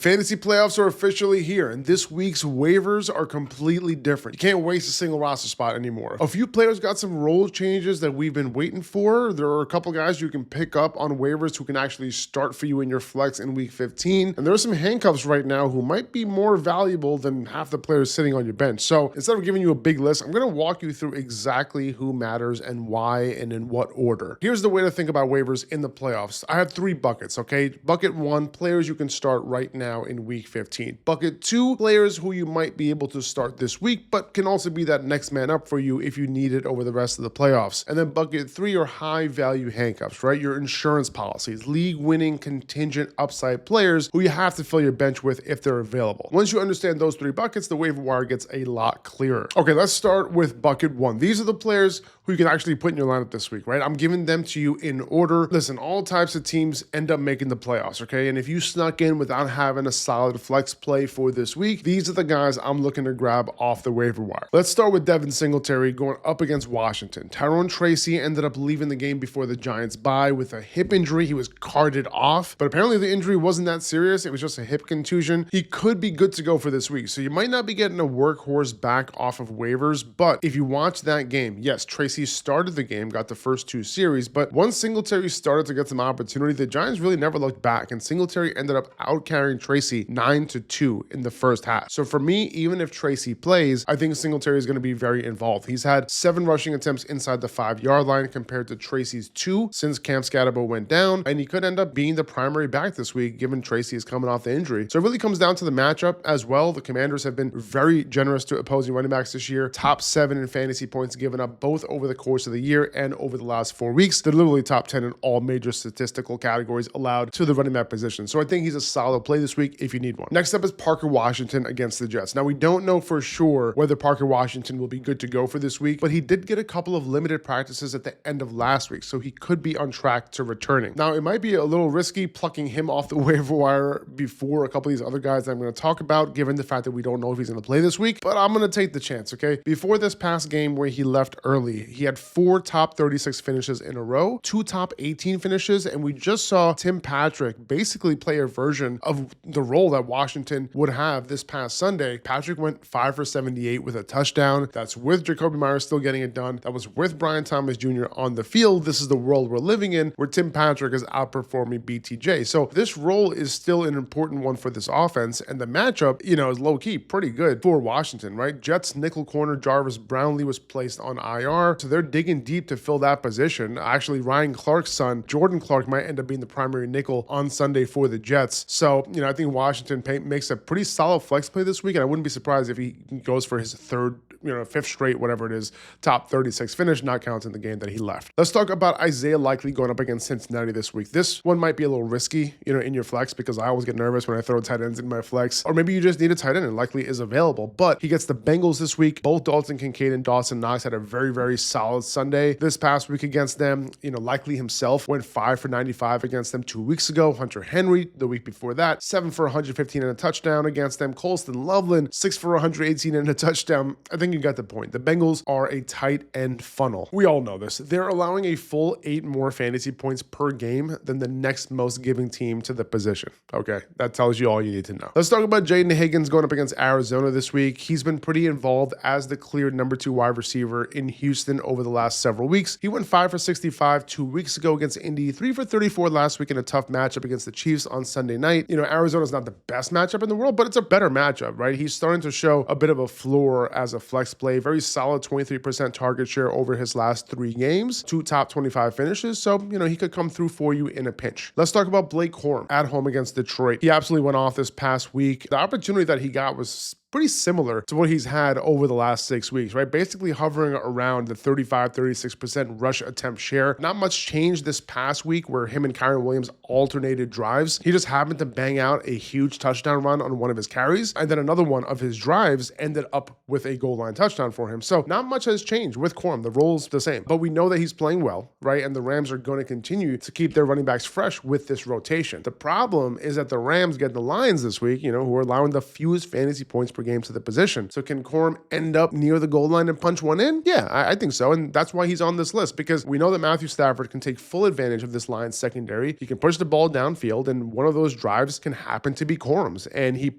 Fantasy playoffs are officially here, and this week's waivers are completely different. You can't waste a single roster spot anymore. A few players got some role changes that we've been waiting for. There are a couple guys you can pick up on waivers who can actually start for you in your flex in week 15. And there are some handcuffs right now who might be more valuable than half the players sitting on your bench. So instead of giving you a big list, I'm going to walk you through exactly who matters and why and in what order. Here's the way to think about waivers in the playoffs. I have 3 buckets, okay? Bucket 1, players you can start right now in week 15. Bucket 2, players who you might be able to start this week, but can also be that next man up for you if you need it over the rest of the playoffs. And then bucket 3 are high value handcuffs, right? Your insurance policies, league winning contingent upside players who you have to fill your bench with if they're available. Once you understand those 3 buckets, the waiver wire gets a lot clearer. Okay, let's start with bucket 1. These are the players who you can actually put in your lineup this week, right? I'm giving them to you in order. Listen, all types of teams end up making the playoffs, okay? And if you snuck in without having a solid flex play for this week, these are the guys I'm looking to grab off the waiver wire. Let's start with Devin Singletary going up against Washington. Tyrone Tracy ended up leaving the game before the Giants bye with a hip injury. He was carted off, but apparently the injury wasn't that serious. It was just a hip contusion. He could be good to go for this week, so you might not be getting a workhorse back off of waivers, but if you watch that game, yes, Tracy started the game, got the first 2 series, but once Singletary started to get some opportunity, the Giants really never looked back, and Singletary ended up out-carrying Tracy 9-2 in the first half. So for me, even if Tracy plays, I think Singletary is going to be very involved. He's had 7 rushing attempts inside the 5-yard line compared to Tracy's 2 since Cam Scatterbo went down, and he could end up being the primary back this week given Tracy is coming off the injury. So it really comes down to the matchup as well. The Commanders have been very generous to opposing running backs this year. Top 7 in fantasy points given up both over the course of the year and over the last 4 weeks. They're literally top 10 in all major statistical categories allowed to the running back position. So I think he's a solid play this week if you need one. Next up is Parker Washington against the Jets. Now, we don't know for sure whether Parker Washington will be good to go for this week, but he did get a couple of limited practices at the end of last week, so he could be on track to returning. Now, it might be a little risky plucking him off the waiver wire before a couple of these other guys that I'm going to talk about, given the fact that we don't know if he's going to play this week, but I'm going to take the chance, okay? Before this past game where he left early, he had 4 top 36 finishes in a row, 2 top 18 finishes, and we just saw Tim Patrick basically play a version of the role that Washington would have this past Sunday. Patrick went 5 for 78 with a touchdown. That's with Jacoby Myers still getting it done. That was with Brian Thomas Jr. on the field. This is the world we're living in where Tim Patrick is outperforming BTJ. So this role is still an important one for this offense, and the matchup, is low-key pretty good for Washington, right? Jets nickel corner Jarvis Brownlee was placed on IR, so they're digging deep to fill that position. Actually, Ryan Clark's son, Jordan Clark, might end up being the primary nickel on Sunday for the Jets. So, I think Washington makes a pretty solid flex play this week, and I wouldn't be surprised if he goes for his 5th straight, whatever it is, top 36 finish, not counting the game that he left. Let's talk about Isaiah Likely going up against Cincinnati this week. This one might be a little risky, in your flex, because I always get nervous when I throw tight ends in my flex, or maybe you just need a tight end and Likely is available, but he gets the Bengals this week. Both Dalton Kincaid and Dawson Knox had a very, very solid Sunday this past week against them. Likely himself went 5 for 95 against them 2 weeks ago. Hunter Henry, the week before that, 7 for 115 and a touchdown against them. Colston Loveland, 6 for 118 and a touchdown. I think you got the point. The Bengals are a tight end funnel. We all know this. They're allowing a full 8 more fantasy points per game than the next most giving team to the position. Okay, that tells you all you need to know. Let's talk about Jayden Higgins going up against Arizona this week. He's been pretty involved as the clear number 2 wide receiver in Houston over the last several weeks. He went 5 for 65 2 weeks ago against Indy, 3 for 34 last week in a tough matchup against the Chiefs on Sunday night. Arizona's not the best matchup in the world, but it's a better matchup, right? He's starting to show a bit of a floor as a flex play. Very solid 23% target share over his last 3 games, 2 top 25 finishes. So, he could come through for you in a pinch. Let's talk about Blake Corum at home against Detroit. He absolutely went off this past week. The opportunity that he got was pretty similar to what he's had over the last 6 weeks, right? Basically hovering around the 35-36% rush attempt share. Not much change this past week where him and Kyron Williams alternated drives. He just happened to bang out a huge touchdown run on one of his carries, and then another one of his drives ended up with a goal line touchdown for him. So not much has changed with Corum. The role's the same, but we know that he's playing well, right? And the Rams are going to continue to keep their running backs fresh with this rotation. The problem is that the Rams get the Lions this week, who are allowing the fewest fantasy points per per game to the position. So can Corum end up near the goal line and punch one in? Yeah, I think so. And that's why he's on this list, because we know that Matthew Stafford can take full advantage of this Lions secondary. He can push the ball downfield, and one of those drives can happen to be Corum's, and he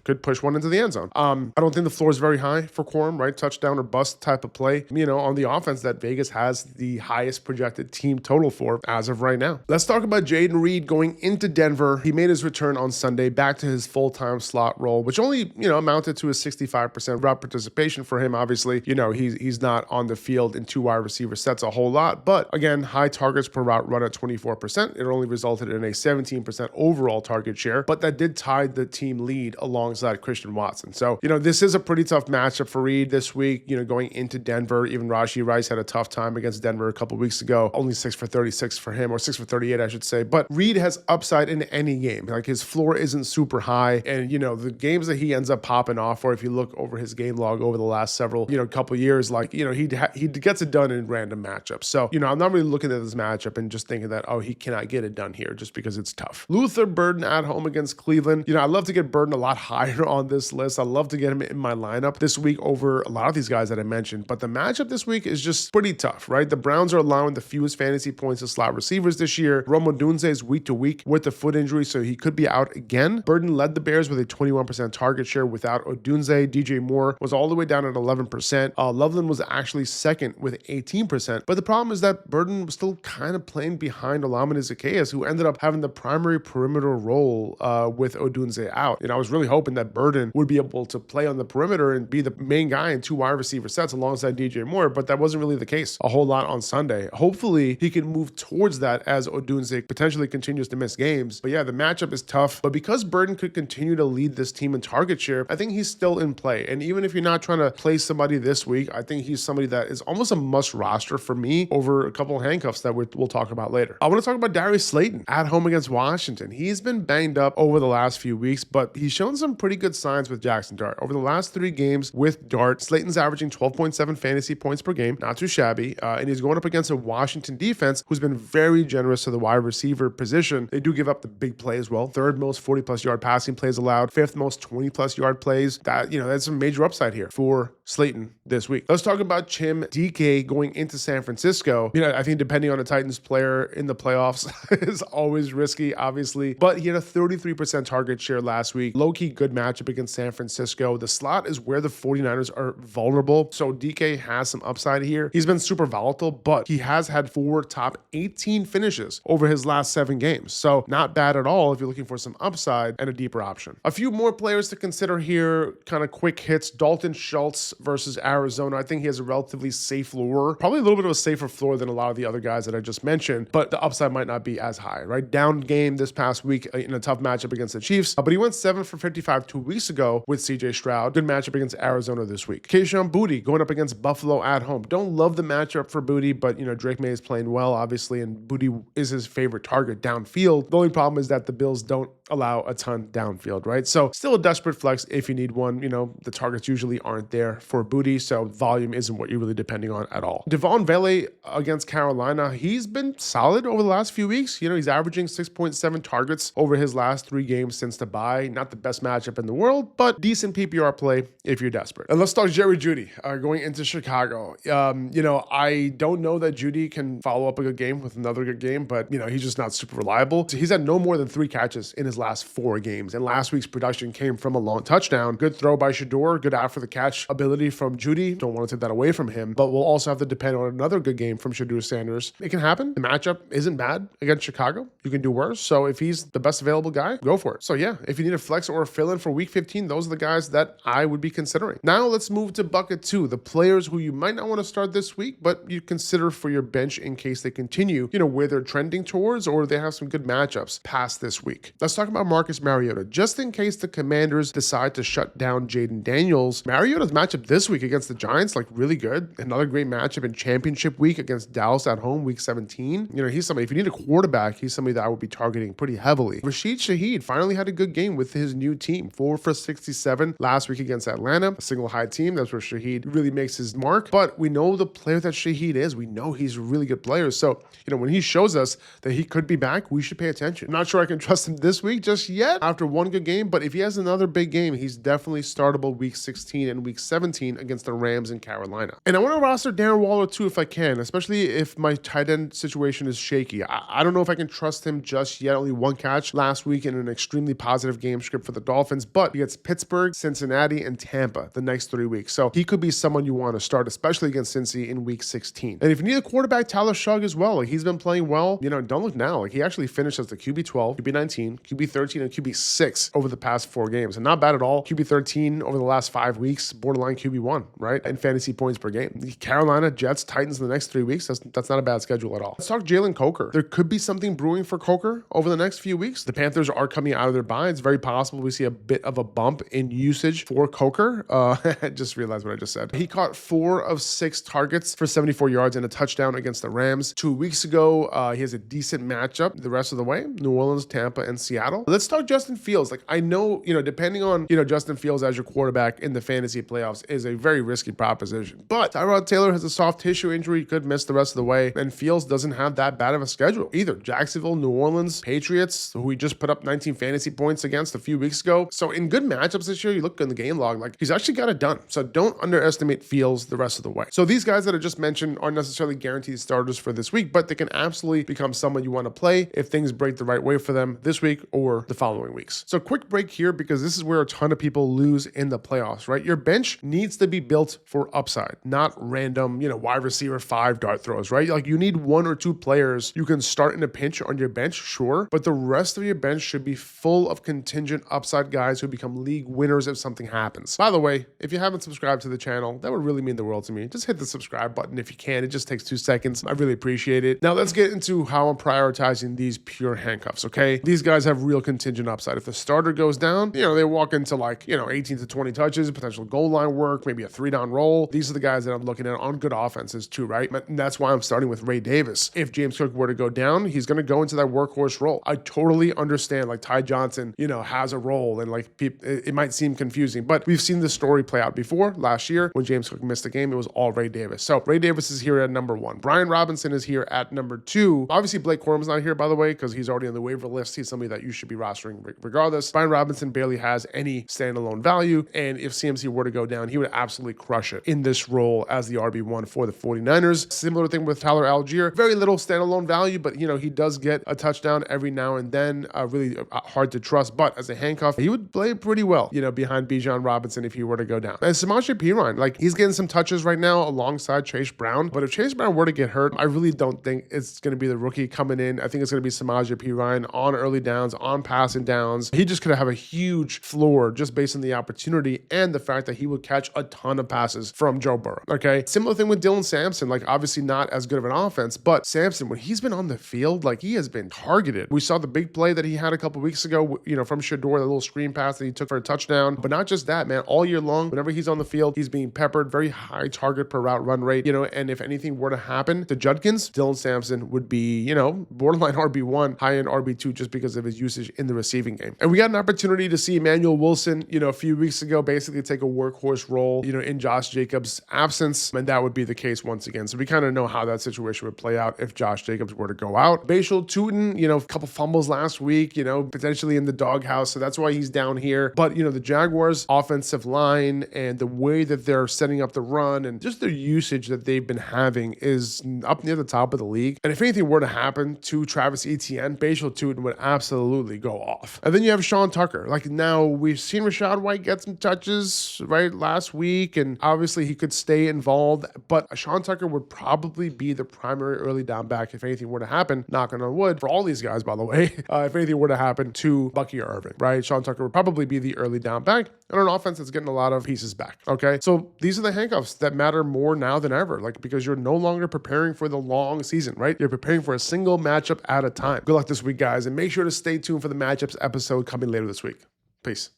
could push one into the end zone. I don't think the floor is very high for Corum, right? Touchdown or bust type of play, on the offense that Vegas has the highest projected team total for as of right now. Let's talk about Jayden Reed going into Denver. He made his return on Sunday back to his full-time slot role, which only, amounted to a 65% route participation for him. Obviously, he's not on the field in 2 wide receiver sets a whole lot, but again, high targets per route run at 24%. It only resulted in a 17% overall target share, but that did tie the team lead alongside Christian Watson. So, this is a pretty tough matchup for Reed this week, going into Denver. Even Rashid Rice had a tough time against Denver a couple weeks ago. Only 6 for 36 for him, or 6 for 38, I should say. But Reed has upside in any game. Like, his floor isn't super high. And, the games that he ends up popping off, or if you look over his game log over the last several, couple years, like, he gets it done in random matchups. So, I'm not really looking at this matchup and just thinking that, he cannot get it done here just because it's tough. Luther Burden at home against Cleveland. I'd love to get Burden a lot higher on this list. I'd love to get him in my lineup this week over a lot of these guys that I mentioned. But the matchup this week is just pretty tough, right? The Browns are allowing the fewest fantasy points to slot receivers this year. Rome Odunze is week to week with the foot injury, so he could be out again. Burden led the Bears with a 21% target share without Odunze. DJ Moore was all the way down at 11%. Loveland was actually second with 18%. But the problem is that Burden was still kind of playing behind Olamide Zaccheaus, who ended up having the primary perimeter role with Odunze out. I was really hoping that Burden would be able to play on the perimeter and be the main guy in 2 wide receiver sets alongside DJ Moore, but that wasn't really the case a whole lot on Sunday. Hopefully, he can move towards that as Odunze potentially continues to miss games. But yeah, the matchup is tough. But because Burden could continue to lead this team in target share, I think he's still in play. And even if you're not trying to play somebody this week, I think he's somebody that is almost a must roster for me over a couple of handcuffs that we'll talk about later. I want to talk about Darius Slayton at home against Washington. He's been banged up over the last few weeks, but he's shown some pretty good signs with Jackson Dart. Over the last 3 games with Dart, Slayton's averaging 12.7 fantasy points per game, not too shabby, and he's going up against a Washington defense who's been very generous to the wide receiver position. They do give up the big play as well. 3rd most 40-plus yard passing plays allowed, 5th most 20-plus yard plays. That's a major upside here for Slayton this week. Let's talk about Chimere Dike going into San Francisco. I think depending on a Titans player in the playoffs is always risky, obviously, but he had a 33% target share last week. Low-key good matchup against San Francisco. The slot is where the 49ers are vulnerable, so DK has some upside here. He's been super volatile, but he has had 4 top 18 finishes over his last 7 games, so not bad at all if you're looking for some upside and a deeper option. A few more players to consider here, kind of quick hits. Dalton Schultz versus Arizona. I think he has a relatively safe floor, probably a little bit of a safer floor than a lot of the other guys that I just mentioned, but the upside might not be as high, right? Down game this past week in a tough matchup against the Chiefs, but he went 7 for 55 2 weeks ago with CJ Stroud. Good matchup against Arizona this week. Kayshon Boutte going up against Buffalo at home. Don't love the matchup for Boutte, but Drake May is playing well, obviously, and Boutte is his favorite target downfield. The only problem is that the Bills don't allow a ton downfield, right? So still a desperate flex if you need one. The targets usually aren't there for Boutte, so volume isn't what you're really depending on at all. Devon Vele against Carolina, he's been solid over the last few weeks. He's averaging 6.7 targets over his last 3 games since the bye. Not the best matchup in the world, but decent PPR play if you're desperate. And let's talk Jerry Jeudy going into Chicago. I don't know that Jeudy can follow up a good game with another good game, but he's just not super reliable. So he's had no more than 3 catches in his last 4 games, and last week's production came from a long touchdown. Good throw by Shador, good after the catch ability from Jeudy. Don't want to take that away from him, but we'll also have to depend on another good game from Shador Sanders. It can happen. The matchup isn't bad against Chicago. You can do worse. So if he's the best available guy, go for it. So yeah, if you need a flex or a fill-in for week 15, those are the guys that I would be considering. Now let's move to bucket 2, the players who you might not want to start this week, but you consider for your bench in case they continue, where they're trending towards, or they have some good matchups past this week. Let's talk about Marcus Mariota. Just in case the Commanders decide to shut down Jaden Daniels, Mariota's matchup matchup this week against the Giants, like really good. Another great matchup in championship week against Dallas at home, week 17. You know, he's somebody, if you need a quarterback, he's somebody that I would be targeting pretty heavily. Rashid Shaheed finally had a good game with his new team. 4 for 67 last week against Atlanta, a single high team. That's where Shaheed really makes his mark. But we know the player that Shaheed is. We know he's a really good player. So, you know, when he shows us that he could be back, we should pay attention. I'm not sure I can trust him this week just yet after one good game, but if he has another big game, he's definitely startable week 16 and week 17 against the Rams in Carolina. And I want to roster Darren Waller too if I can, especially if my tight end situation is shaky. I don't know if I can trust him just yet. Only one catch last week in an extremely positive game script for the Dolphins, but he gets Pittsburgh, Cincinnati, and Tampa the next 3 weeks. So he could be someone you want to start, especially against Cincy in week 16. And if you need a quarterback, Tyler Shough as well. Like, he's been playing well. You know, don't look now. Like, he actually finished as the QB 12, QB 19, QB 13, and QB 6 over the past 4 games. And not bad at all. QB 13 over the last 5 weeks, borderline QB 1, right? And fantasy points per game. The Carolina, Jets, Titans in the next 3 weeks. That's not a bad schedule at all. Let's talk Jalen Coker. There could be something brewing for Coker over the next few weeks. The Panthers are coming out of their bye. It's very possible we see a bit of a bump in usage for Coker. I just realized what I just said. He caught 4 of 6 targets for 74 yards and a touchdown against the Rams 2 weeks ago. He has a decent matchup the rest of the way. New Orleans, Tampa, and Seattle. Let's talk Justin Fields. Like, I know, you know, depending on, you know, Justin Fields as your quarterback in the fantasy playoffs is a very risky proposition. But Tyrod Taylor has a soft tissue injury. He could miss the rest of the way. And Fields doesn't have that bad of a schedule either. Jacksonville, New Orleans, Patriots, who we just put up 19 fantasy points against a few weeks ago. So in good matchups this year, you look in the game log, like, he's actually got it done. So don't underestimate Fields the rest of the way. So these guys that I just mentioned aren't necessarily guaranteed starters for this week, but they can absolutely become someone you want to play if things break the right way for them this week or the following weeks. So quick break here, because this is where a ton of people lose in the playoffs, right? Your bench needs to be built for upside, not random, you know, wide receiver 5 dart throws, right? Like, you need 1 or 2 players you can start in a pinch on your bench, sure, but the rest of your bench should be full of contingent upside guys who become league winners if something happens. By the way, if you haven't subscribed to the channel, that would really mean the world to me. Just hit the subscribe button if you can. It just takes 2 seconds. I really appreciate it. Now let's get into how I'm prioritizing these pure handcuffs, okay? These guys have real contingent upside. If the starter goes down, you know, they walk into like, you know, 18 to 20 touches, potential goal line work, maybe a 3-down roll. These are the guys that I'm looking at on good offenses too, right? And that's why I'm starting with Ray Davis. If James Cook were to go down, he's going to go into that workhorse role. I totally understand, like, Ty Johnson, you know, has a role, and like it might seem confusing, but we've seen this story play out before. Last year when James Cook missed a game, it was all Ray Davis. So Ray Davis is here at number 1. Brian Robinson is here at number 2. Obviously Blake Corum's not here, by the way, because he's already on the waiver list. He's somebody that you should be rostering regardless. Brian Robinson barely has any standalone value, and if CMC were to go down, he would absolutely crush it in this role as the RB1 for the 49ers. Similar thing with Tyler Algier. Very little standalone value, but, you know, he does get a touchdown every now and then. Really hard to trust, but as a handcuff, he would play pretty well, you know, behind Bijan Robinson if he were to go down. And Samaje Perine, like, he's getting some touches right now alongside Chase Brown, but if Chase Brown were to get hurt, I really don't think it's going to be the rookie coming in. I think it's going to be Samaje Perine on early downs, on passing downs. He just could have a huge floor just based on the opportunity and the fact that he would catch a ton of passes from Joe Burrow, okay? Similar thing with Dylan Sampson, like, obviously not as good of an offense, but Sampson, when he's been on the field, like, he has been targeted. We saw the big play that he had a couple weeks ago, you know, from Shedeur, the little screen pass that he took for a touchdown. But not just that, man, all year long, whenever he's on the field, he's being peppered, very high target per route run rate, you know, and if anything were to happen to Judkins, Dylan Sampson would be, you know, borderline RB1, high-end RB2 just because of his usage in the receiving game. And we got an opportunity to see Emmanuel Wilson, you know, a few weeks ago, basically take a workhorse role, you know, in Josh Jacobs' absence, and that would be the case once again. So we kind of know how that situation would play out if Josh Jacobs were to go out. Bashal Tutin, you know, a couple fumbles last week, you know, potentially in the doghouse, so that's why he's down here. But, you know, the Jaguars' offensive line and the way that they're setting up the run and just their usage that they've been having is up near the top of the league. And if anything were to happen to Travis Etienne, Bashal Tutin would absolutely go off. And then you have Sean Tucker. Like, now we've seen Rachaad White get some touches, right, last week, and obviously he could stay involved, but Sean Tucker would probably be the primary early down back if anything were to happen, knocking on wood, for all these guys, by the way, if anything were to happen to Bucky or Irving, right? Sean Tucker would probably be the early down back and an offense that's getting a lot of pieces back, okay? So these are the handcuffs that matter more now than ever, like, because you're no longer preparing for the long season, right? You're preparing for a single matchup at a time. Good luck this week, guys, and make sure to stay tuned for the matchups episode coming later this week. Peace.